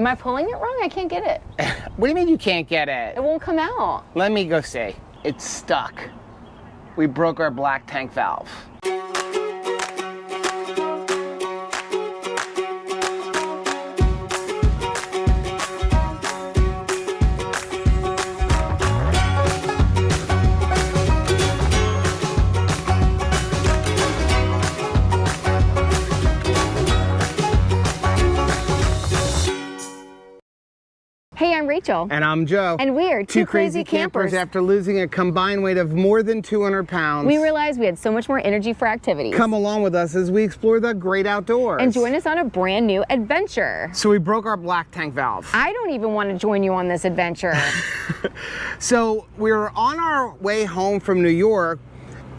Am I pulling it wrong? I can't get it. What do you mean you can't get it? It won't come out. Let me go see. It's stuck. We broke our black tank valve. Hey, I'm Rachel. And I'm Joe. And we're two crazy campers. After losing a combined weight of more than 200 pounds. We realized we had so much more energy for activities. Come along with us as we explore the great outdoors. And join us on a brand new adventure. So we broke our black tank valve. I don't even want to join you on this adventure. So we were on our way home from New York,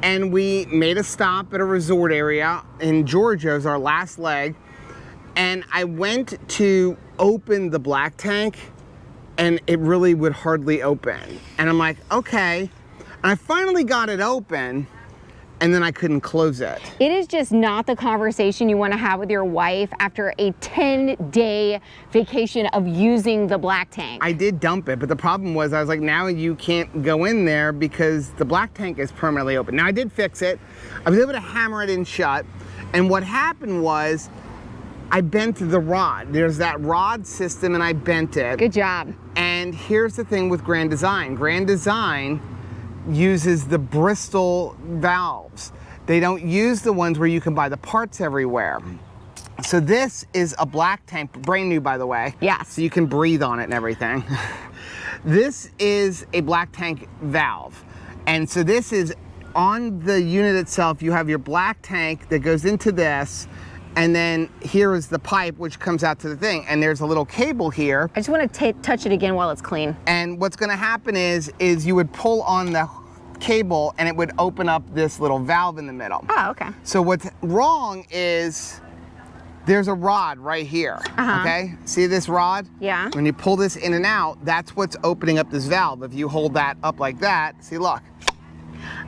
and we made a stop at a resort area in Georgia as our last leg. And I went to open the black tank, and it really would hardly open. And I'm like, okay. And I finally got it open, and then I couldn't close it. It is just not the conversation you want to have with your wife after a 10-day vacation of using the black tank. I did dump it, but the problem was I was like, now you can't go in there because the black tank is permanently open. Now I did fix it. I was able to hammer it in shut. And what happened was I bent the rod. There's that rod system, and I bent it. Good job. And here's the thing with Grand Design. Grand Design uses the Bristol valves. They don't use the ones where you can buy the parts everywhere. So this is a black tank, brand new by the way. Yes. So you can breathe on it and everything. This is a black tank valve. And so this is on the unit itself. You have your black tank that goes into this. And then here is the pipe which comes out to the thing, and there's a little cable here. I just want to touch it again while it's clean. And what's going to happen is you would pull on the cable and it would open up this little valve in the middle. Oh, okay. So what's wrong is there's a rod right here, okay? See this rod? Yeah. When you pull this in and out, that's what's opening up this valve. If you hold that up like that, see, look.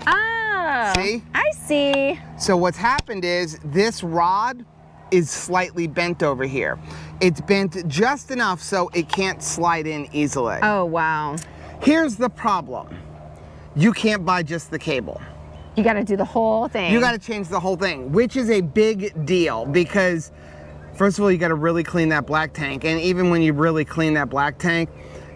Oh. See? I see. So what's happened is this rod is slightly bent over here. It's bent just enough so it can't slide in easily. Oh, wow. Here's the problem. You can't buy just the cable. You got to do the whole thing. You got to change the whole thing, which is a big deal because, first of all, you got to really clean that black tank. And even when you really clean that black tank,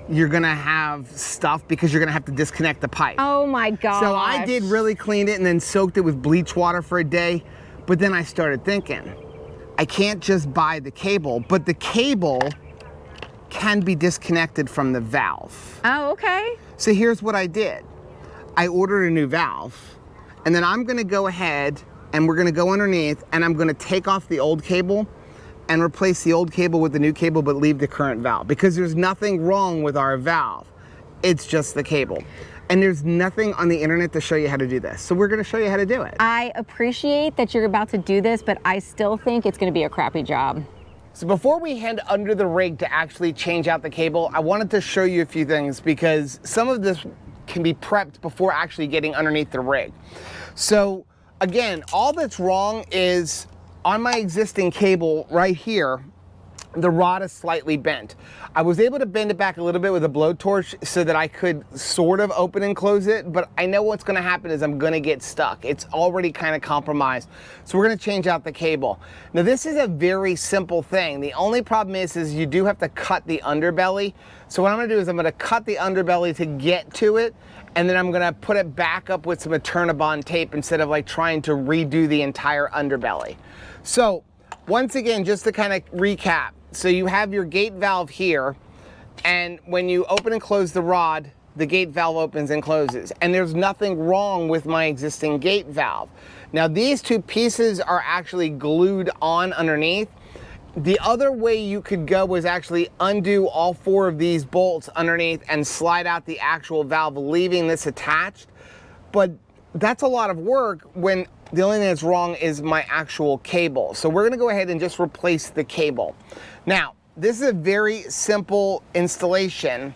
you're gonna have stuff because you're gonna have to disconnect the pipe. Oh my gosh. So I did really clean it and then soaked it with bleach water for a day. But then I started thinking, I can't just buy the cable, but the cable can be disconnected from the valve. Oh, okay. So here's what I did. I ordered a new valve, and then I'm gonna go ahead and we're gonna go underneath and I'm gonna take off the old cable and replace the old cable with the new cable, but leave the current valve, because there's nothing wrong with our valve. It's just the cable. And there's nothing on the internet to show you how to do this. So we're gonna show you how to do it. I appreciate that you're about to do this, but I still think it's gonna be a crappy job. So before we head under the rig to actually change out the cable, I wanted to show you a few things because some of this can be prepped before actually getting underneath the rig. So again, all that's wrong is on my existing cable right here, the rod is slightly bent. I was able to bend it back a little bit with a blowtorch so that I could sort of open and close it, but I know what's gonna happen is I'm gonna get stuck. It's already kind of compromised. So we're gonna change out the cable. Now this is a very simple thing. The only problem is you do have to cut the underbelly. So what I'm gonna do is I'm gonna cut the underbelly to get to it, and then I'm gonna put it back up with some Eternabond tape instead of like trying to redo the entire underbelly. So once again, just to kind of recap, so you have your gate valve here, and when you open and close the rod, the gate valve opens and closes, and there's nothing wrong with my existing gate valve. Now these two pieces are actually glued on underneath. The other way you could go is actually undo all four of these bolts underneath and slide out the actual valve, leaving this attached. But that's a lot of work when the only thing that's wrong is my actual cable. So we're gonna go ahead and just replace the cable. Now, this is a very simple installation.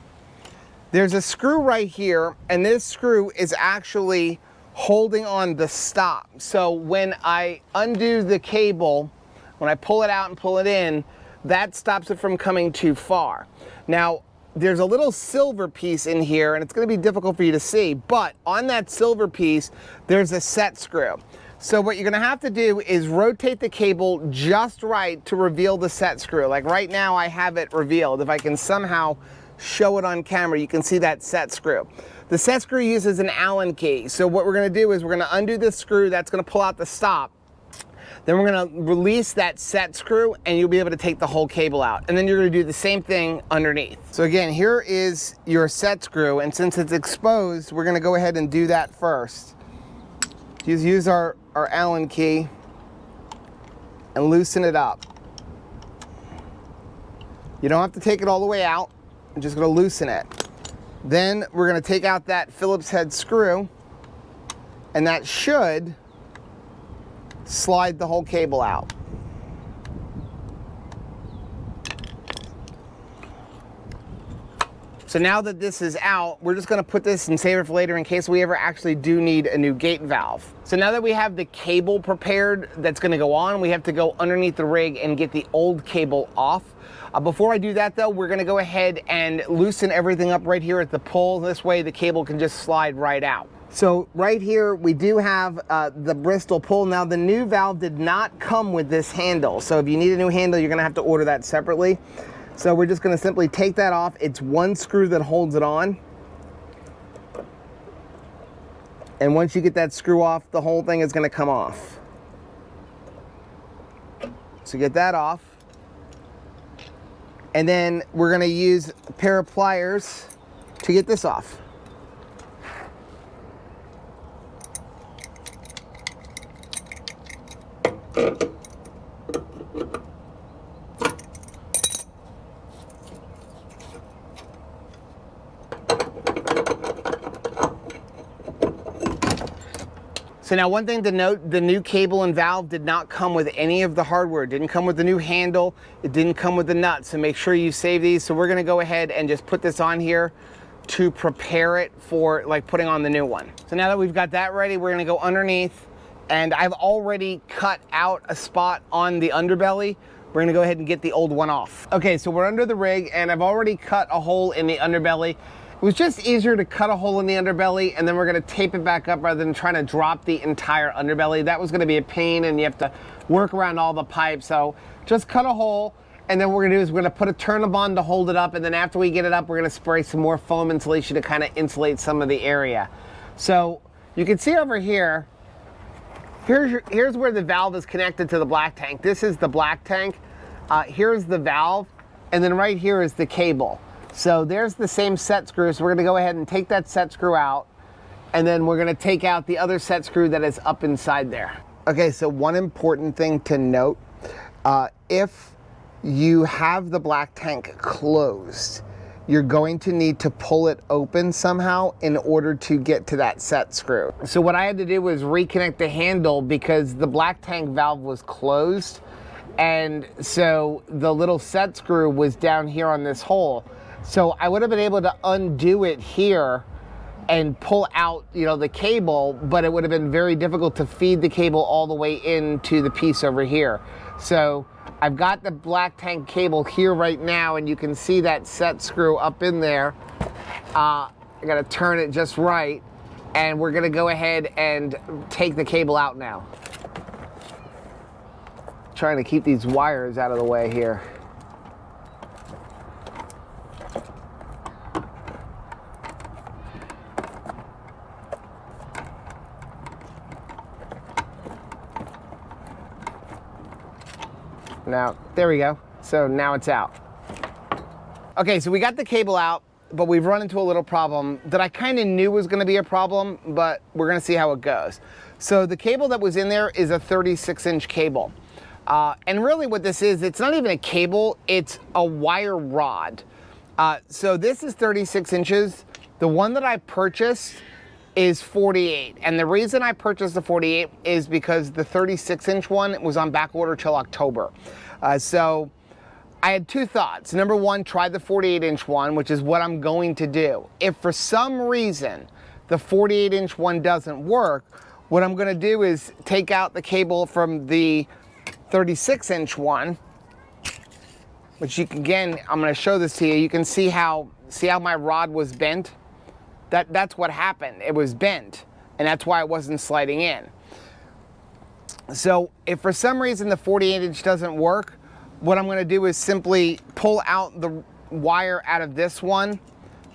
There's a screw right here, and this screw is actually holding on the stop. So when I undo the cable, when I pull it out and pull it in, that stops it from coming too far. Now, there's a little silver piece in here, and it's going to be difficult for you to see, but on that silver piece, there's a set screw. So what you're going to have to do is rotate the cable just right to reveal the set screw. Like right now, I have it revealed. If I can somehow show it on camera, you can see that set screw. The set screw uses an Allen key. So what we're going to do is we're going to undo this screw. That's going to pull out the stop. Then we're going to release that set screw, and you'll be able to take the whole cable out. And then you're going to do the same thing underneath. So again, here is your set screw, and since it's exposed, we're going to go ahead and do that first. Just use our Allen key and loosen it up. You don't have to take it all the way out. I'm just going to loosen it. Then we're going to take out that Phillips head screw, and that should slide the whole cable out. So now that this is out, we're just going to put this and save it for later in case we ever actually do need a new gate valve. So now that we have the cable prepared that's going to go on, we have to go underneath the rig and get the old cable off. Before I do that though, we're going to go ahead and loosen everything up right here at the pull. This way the cable can just slide right out. So right here we do have the Bristol pull. Now the new valve did not come with this handle. So if you need a new handle, you're going to have to order that separately. So we're just going to simply take that off. It's one screw that holds it on. And once you get that screw off, the whole thing is going to come off. So get that off. And then we're going to use a pair of pliers to get this off. So now one thing to note, the new cable and valve did not come with any of the hardware. It didn't come with the new handle. It didn't come with the nuts. So make sure you save these. So we're gonna go ahead and just put this on here to prepare it for like putting on the new one. So now that we've got that ready, we're gonna go underneath, and I've already cut out a spot on the underbelly. We're gonna go ahead and get the old one off. Okay, so we're under the rig and I've already cut a hole in the underbelly. It was just easier to cut a hole in the underbelly and then we're gonna tape it back up rather than trying to drop the entire underbelly. That was gonna be a pain and you have to work around all the pipes. So just cut a hole, and then what we're gonna do is we're gonna put a turn-on to hold it up, and then after we get it up, we're gonna spray some more foam insulation to kind of insulate some of the area. So you can see over here, here's where the valve is connected to the black tank. This is the black tank. Here's the valve, and then right here is the cable. So there's the same set screw. So we're gonna go ahead and take that set screw out, and then we're gonna take out the other set screw that is up inside there. Okay, so one important thing to note, if you have the black tank closed, you're going to need to pull it open somehow in order to get to that set screw. So what I had to do was reconnect the handle because the black tank valve was closed, and so the little set screw was down here on this hole. So I would have been able to undo it here and pull out, you know, the cable, but it would have been very difficult to feed the cable all the way into the piece over here. So I've got the black tank cable here right now, and you can see that set screw up in there. I gotta turn it just right, and we're gonna go ahead and take the cable out now. Trying to keep these wires out of the way here. Now, there we go. So now it's out. Okay, so we got the cable out, but we've run into a little problem that I kind of knew was gonna be a problem, but we're gonna see how it goes. So the cable that was in there is a 36-inch cable. And really what this is, it's not even a cable, it's a wire rod. So this is 36 inches. The one that I purchased is 48. And the reason I purchased the 48 is because the 36-inch one was on back order till October. So I had two thoughts. Number one, try the 48-inch one, which is what I'm going to do. If for some reason the 48-inch one doesn't work, what I'm gonna do is take out the cable from the 36-inch one which you can, again, I'm gonna show this to you. You can see how my rod was bent? That's what happened. It was bent, and that's why it wasn't sliding in. So if for some reason the 48-inch doesn't work, what I'm gonna do is simply pull out the wire out of this one,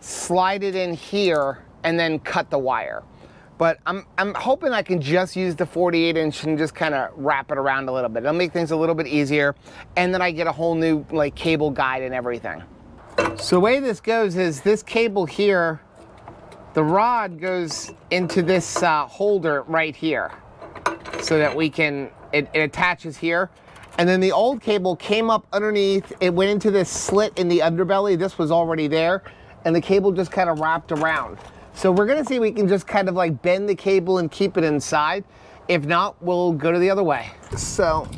slide it in here, and then cut the wire. But I'm hoping I can just use the 48-inch and just kind of wrap it around a little bit. It'll make things a little bit easier, and then I get a whole new like cable guide and everything. So the way this goes is this cable here, the rod goes into this holder right here, so that we can, it attaches here. And then the old cable came up underneath, it went into this slit in the underbelly. This was already there, and the cable just kind of wrapped around. So we're gonna see if we can just kind of like bend the cable and keep it inside. If not, we'll go to the other way. So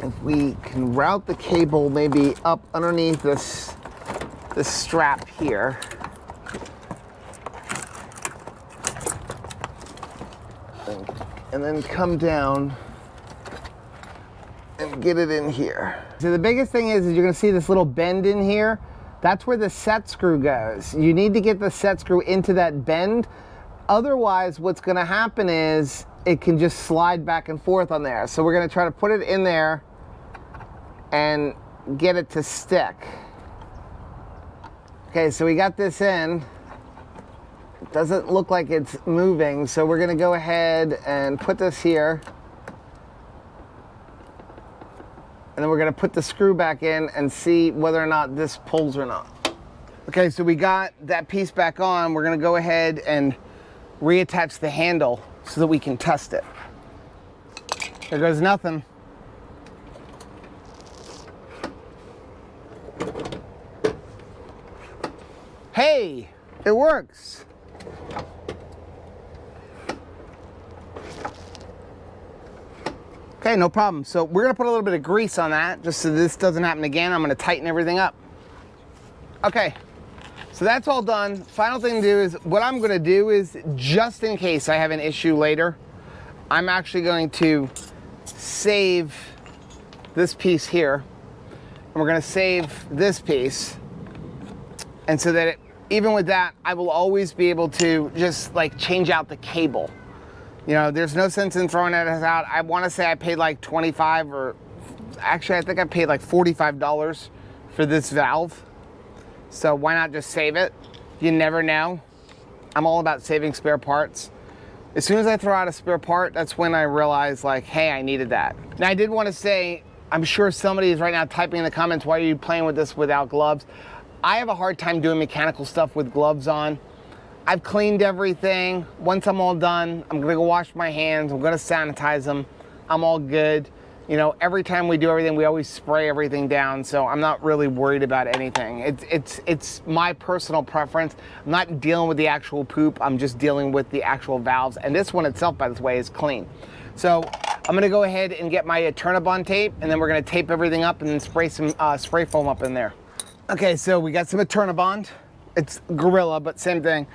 if we can route the cable maybe up underneath this strap here. And then come down and get it in here. So the biggest thing is you're gonna see this little bend in here. That's where the set screw goes. You need to get the set screw into that bend. Otherwise, what's gonna happen is it can just slide back and forth on there. So we're gonna try to put it in there and get it to stick. Okay, so we got this in. It doesn't look like it's moving, so we're gonna go ahead and put this here. And then we're gonna put the screw back in and see whether or not this pulls or not. Okay, so we got that piece back on. We're gonna go ahead and reattach the handle so that we can test it. There goes nothing. Hey, it works. Okay, no problem. So we're gonna put a little bit of grease on that just so this doesn't happen again. I'm gonna tighten everything up. Okay, so that's all done. Final thing to do is, what I'm gonna do is, just in case I have an issue later, I'm actually going to save this piece here, and we're gonna save this piece. And so that even with that, I will always be able to just like change out the cable. You know, there's no sense in throwing it out. I want to say I paid like 25, or actually I think I paid like $45 for this valve. So why not just save it? You never know. I'm all about saving spare parts. As soon as I throw out a spare part, that's when I realize like, hey, I needed that. Now I did want to say, I'm sure somebody is right now typing in the comments, why are you playing with this without gloves? I have a hard time doing mechanical stuff with gloves on. I've cleaned everything. Once I'm all done, I'm gonna go wash my hands. I'm gonna sanitize them. I'm all good. You know, every time we do everything, we always spray everything down, so I'm not really worried about anything. It's my personal preference. I'm not dealing with the actual poop. I'm just dealing with the actual valves. And this one itself, by the way, is clean. So I'm gonna go ahead and get my Turnabond tape, and then we're gonna tape everything up and then spray some spray foam up in there. Okay, so we got some Turnabond. It's Gorilla, but same thing.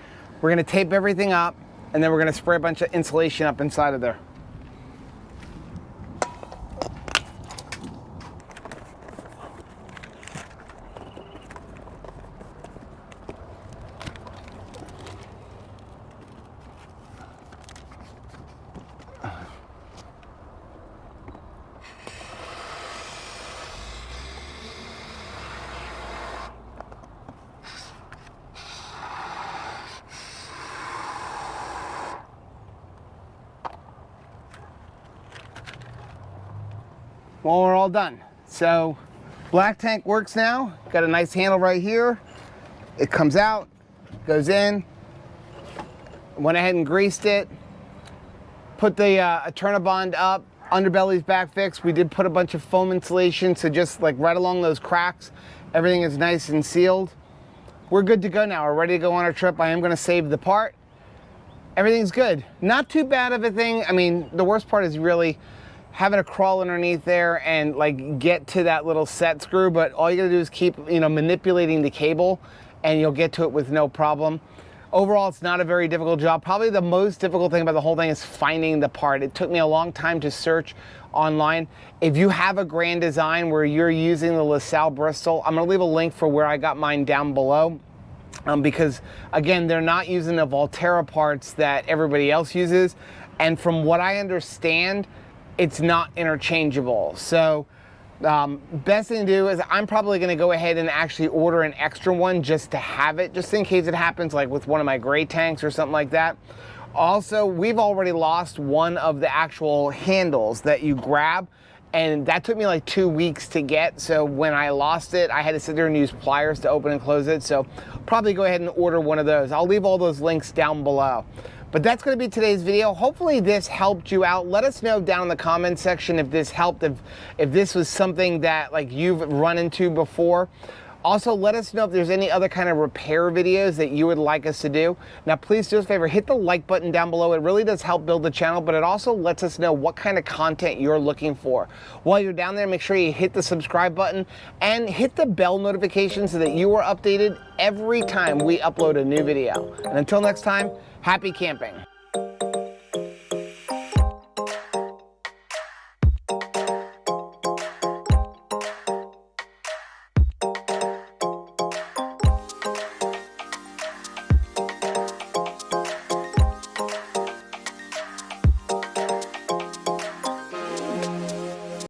We're gonna tape everything up, and then we're gonna spray a bunch of insulation up inside of there. Well, we're all done. So black tank works now. Got a nice handle right here. It comes out, goes in. Went ahead and greased it. Put the Turnabond up. Underbelly's back fixed. We did put a bunch of foam insulation, so just like right along those cracks, everything is nice and sealed. We're good to go now. We're ready to go on our trip. I am gonna save the part. Everything's good. Not too bad of a thing. I mean, the worst part is really having to crawl underneath there and like get to that little set screw, but all you gotta do is keep, you know, manipulating the cable and you'll get to it with no problem. Overall, it's not a very difficult job. Probably the most difficult thing about the whole thing is finding the part. It took me a long time to search online. If you have a Grand Design where you're using the LaSalle Bristol, I'm gonna leave a link for where I got mine down below. Because again, they're not using the Volterra parts that everybody else uses. And from what I understand, it's not interchangeable. So best thing to do is I'm probably gonna go ahead and actually order an extra one just to have it, just in case it happens like with one of my gray tanks or something like that. Also, we've already lost one of the actual handles that you grab, and that took me like 2 weeks to get. So when I lost it, I had to sit there and use pliers to open and close it. So probably go ahead and order one of those. I'll leave all those links down below. But that's going to be today's video. Hopefully this helped you out. Let us know down in the comment section if this helped, if this was something that like you've run into before. Also, let us know if there's any other kind of repair videos that you would like us to do. Now, please do us a favor, hit the like button down below. It really does help build the channel, but it also lets us know what kind of content you're looking for. While you're down there, make sure you hit the subscribe button and hit the bell notification so that you are updated every time we upload a new video. And until next time, happy camping.